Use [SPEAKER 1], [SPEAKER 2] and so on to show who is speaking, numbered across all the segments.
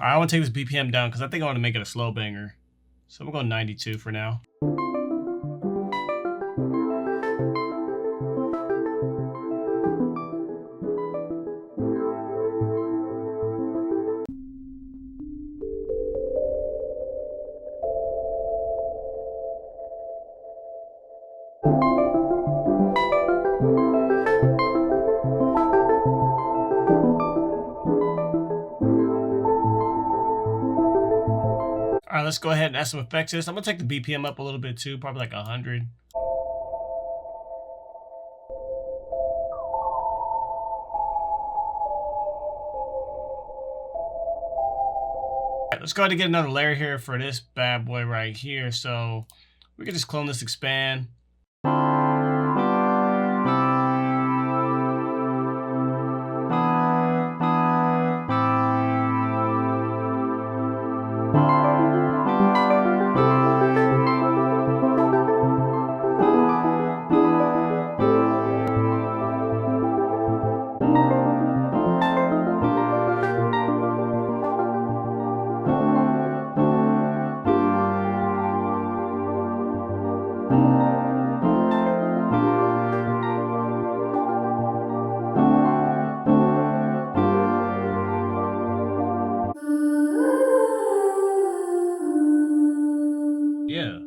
[SPEAKER 1] I want to take this BPM down because I think I want to make it a slow banger. So I'm going 92 for now. All right, let's go ahead and add some effects to this. I'm gonna take the BPM up a little bit too, probably like 100. All right, let's go ahead and get another layer here for this bad boy right here. So we can just clone this, expand. Yeah.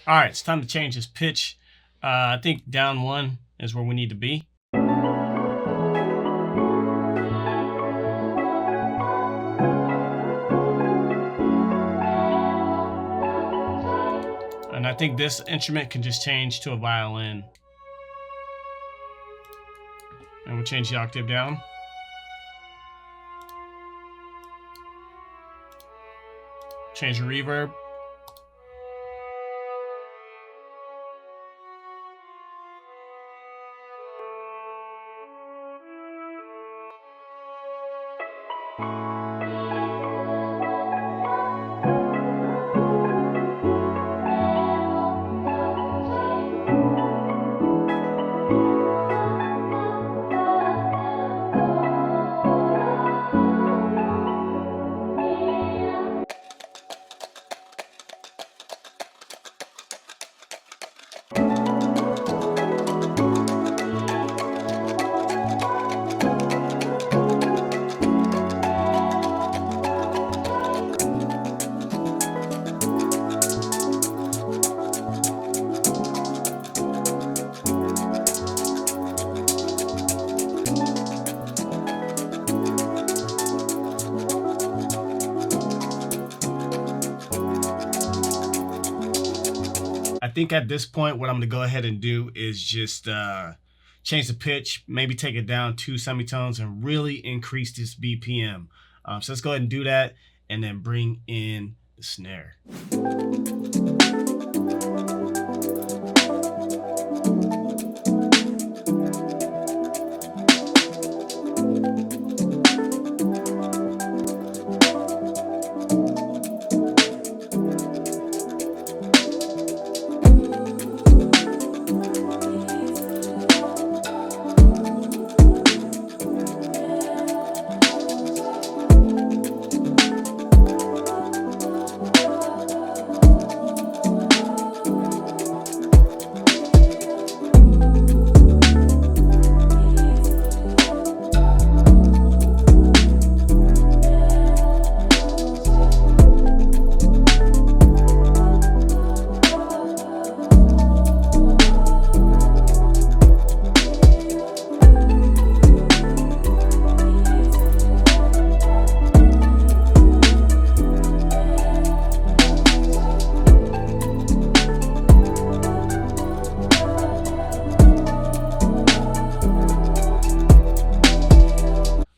[SPEAKER 1] All right, it's time to change this pitch. I think down 1 is where we need to be. And I think this instrument can just change to a violin. And we'll change the octave down. Change the reverb. I think at this point, what I'm gonna go ahead and do is just change the pitch, maybe take it down 2 semitones and really increase this BPM. So let's go ahead and do that and then bring in the snare.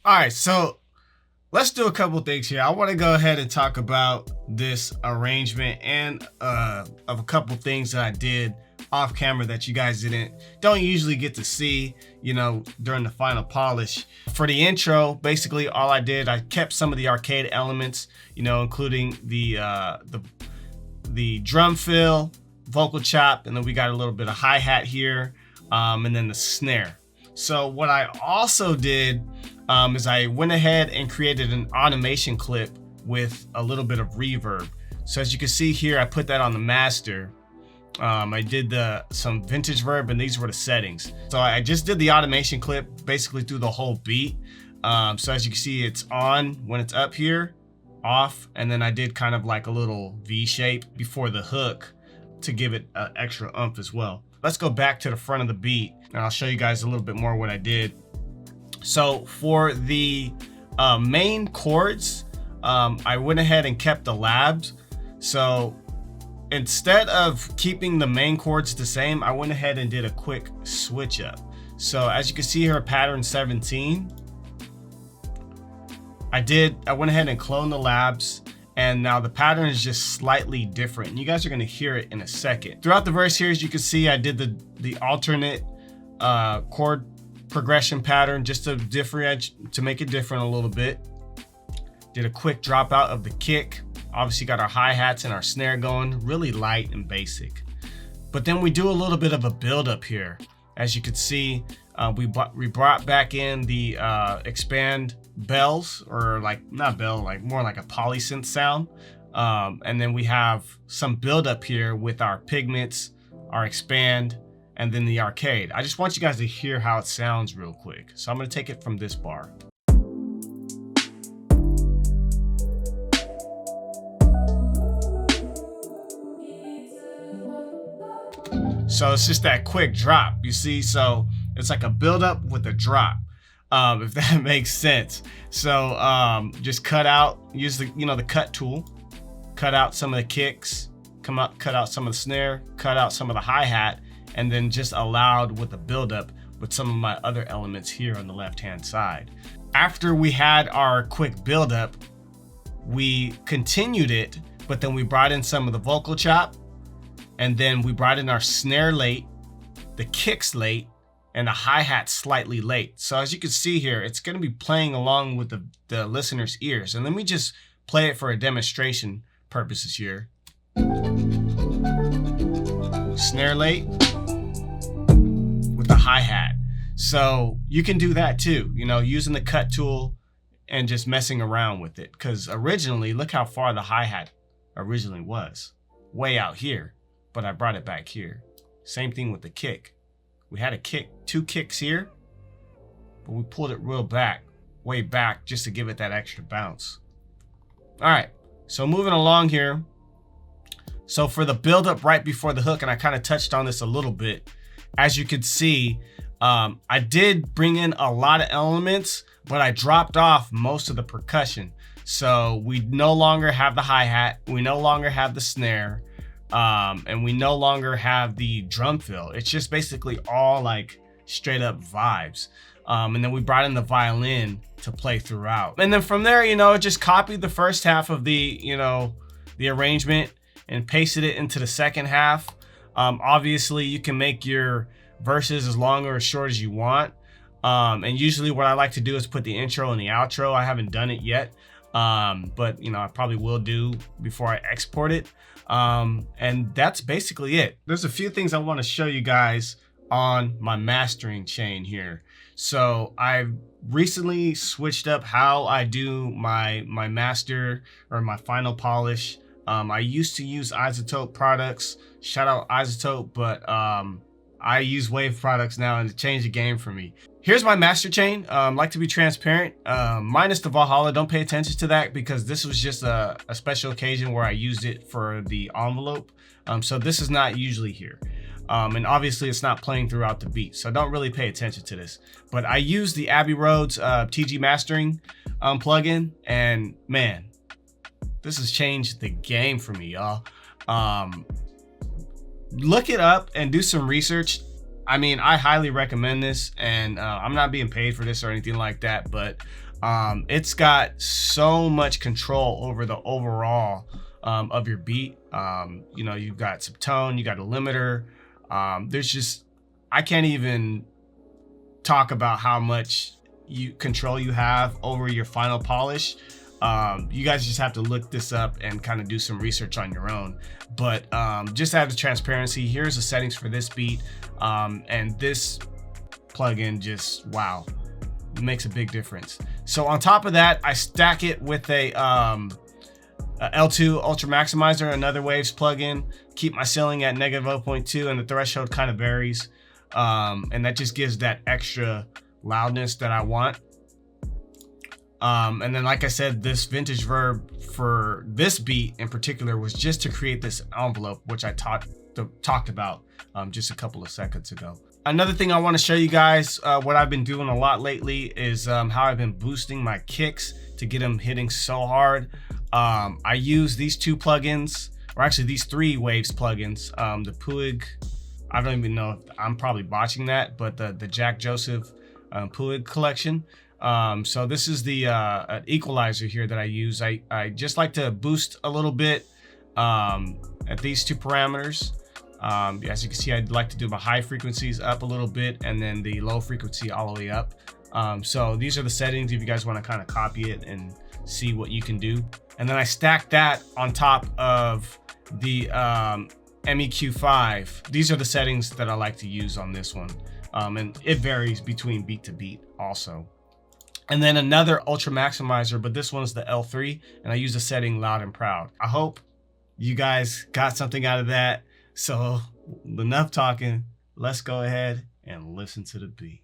[SPEAKER 1] All right, so let's do a couple things here. I want to go ahead and talk about this arrangement and of a couple things that I did off camera that you guys don't usually get to see, you know, during the final polish. For the intro, basically all I did, I kept some of the arcade elements, you know, including the drum fill, vocal chop, and then we got a little bit of hi-hat here, and then the snare. So what I also did is I went ahead and created an automation clip with a little bit of reverb. So as you can see here, I put that on the master. I did some vintage verb, and these were the settings. So I just did the automation clip basically through the whole beat. So as you can see, it's on when it's up here, off, and then I did kind of like a little V shape before the hook to give it extra oomph as well. Let's go back to the front of the beat, and I'll show you guys a little bit more what I did. So for the main chords, I went ahead and kept the labs. So instead of keeping the main chords the same, I went ahead and did a quick switch up. So as you can see here, pattern 17, I went ahead and cloned the labs, and now the pattern is just slightly different. And you guys are gonna hear it in a second. Throughout the verse here, as you can see, I did the alternate chord progression pattern just to differentiate, to make it different a little bit. Did a quick dropout of the kick. Obviously got our hi-hats and our snare going, really light and basic. But then we do a little bit of a build-up here. As you can see, we brought back in the expand bells, or like, not bell, like more like a polysynth sound. And then we have some build-up here with our pigments, our expand, and then the arcade. I just want you guys to hear how it sounds real quick. So I'm gonna take it from this bar. So it's just that quick drop, you see? So it's like a build-up with a drop, if that makes sense. So just cut out, use the cut tool, cut out some of the kicks, cut out some of the snare, cut out some of the hi-hat, and then just allowed with a buildup with some of my other elements here on the left-hand side. After we had our quick buildup, we continued it but then we brought in some of the vocal chop, and then we brought in our snare late, the kicks late, and the hi-hat slightly late. So as you can see here, it's going to be playing along with the listener's ears. And let me just play it for a demonstration purposes here. Snare late with the hi-hat. So you can do that too, you know, using the cut tool and just messing around with it. Because originally, look how far the hi-hat originally was. Way out here, but I brought it back here. Same thing with the kick. We had a kick, 2 kicks here, but we pulled it real back, way back, just to give it that extra bounce. All right, so moving along here. So for the build up right before the hook, and I kind of touched on this a little bit, as you could see, I did bring in a lot of elements, but I dropped off most of the percussion. So we no longer have the hi-hat, we no longer have the snare, and we no longer have the drum fill. It's just basically all like straight up vibes. And then we brought in the violin to play throughout. And then from there, you know, just copied the first half of the, you know, the arrangement and pasted it into the second half. Obviously you can make your verses as long or as short as you want. And usually what I like to do is put the intro and the outro. I haven't done it yet. But you know, I probably will do before I export it. And that's basically it. There's a few things I want to show you guys on my mastering chain here. So I've recently switched up how I do my master or my final polish. I used to use Isotope products, shout out Isotope, but I use Wave products now, and it changed the game for me. Here's my master chain. Like to be transparent, minus the Valhalla. Don't pay attention to that because this was just a special occasion where I used it for the envelope. So this is not usually here. And obviously it's not playing throughout the beat, so don't really pay attention to this. But I use the Abbey Roads TG mastering plugin, and man, this has changed the game for me, y'all. Look it up and do some research. I mean, I highly recommend this, and I'm not being paid for this or anything like that, but it's got so much control over the overall of your beat. You know, you've got subtone, you got a limiter. There's just, I can't even talk about how much control you have over your final polish. You guys just have to look this up and kind of do some research on your own. But just to have the transparency, here's the settings for this beat. And this plugin just, wow, it makes a big difference. So on top of that, I stack it with a L2 Ultra Maximizer, another Waves plugin. Keep my ceiling at -0.2, and the threshold kind of varies. And that just gives that extra loudness that I want. And then, like I said, this vintage verb for this beat in particular was just to create this envelope, which I talked about just a couple of seconds ago. Another thing I want to show you guys, what I've been doing a lot lately is how I've been boosting my kicks to get them hitting so hard. I use these 2 plugins, or actually these 3 Waves plugins. The Puig, I don't even know if I'm probably botching that, but the Jack Joseph Puig collection. So this is the equalizer here that I use. I just like to boost a little bit at these 2 parameters. As you can see, I'd like to do my high frequencies up a little bit and then the low frequency all the way up. So these are the settings if you guys want to kind of copy it and see what you can do. And then I stack that on top of the MEQ5. These are the settings that I like to use on this one. And it varies between beat to beat also. And then another Ultra Maximizer, but this one's the L3, and I use the setting Loud and Proud. I hope you guys got something out of that. So enough talking, let's go ahead and listen to the beat.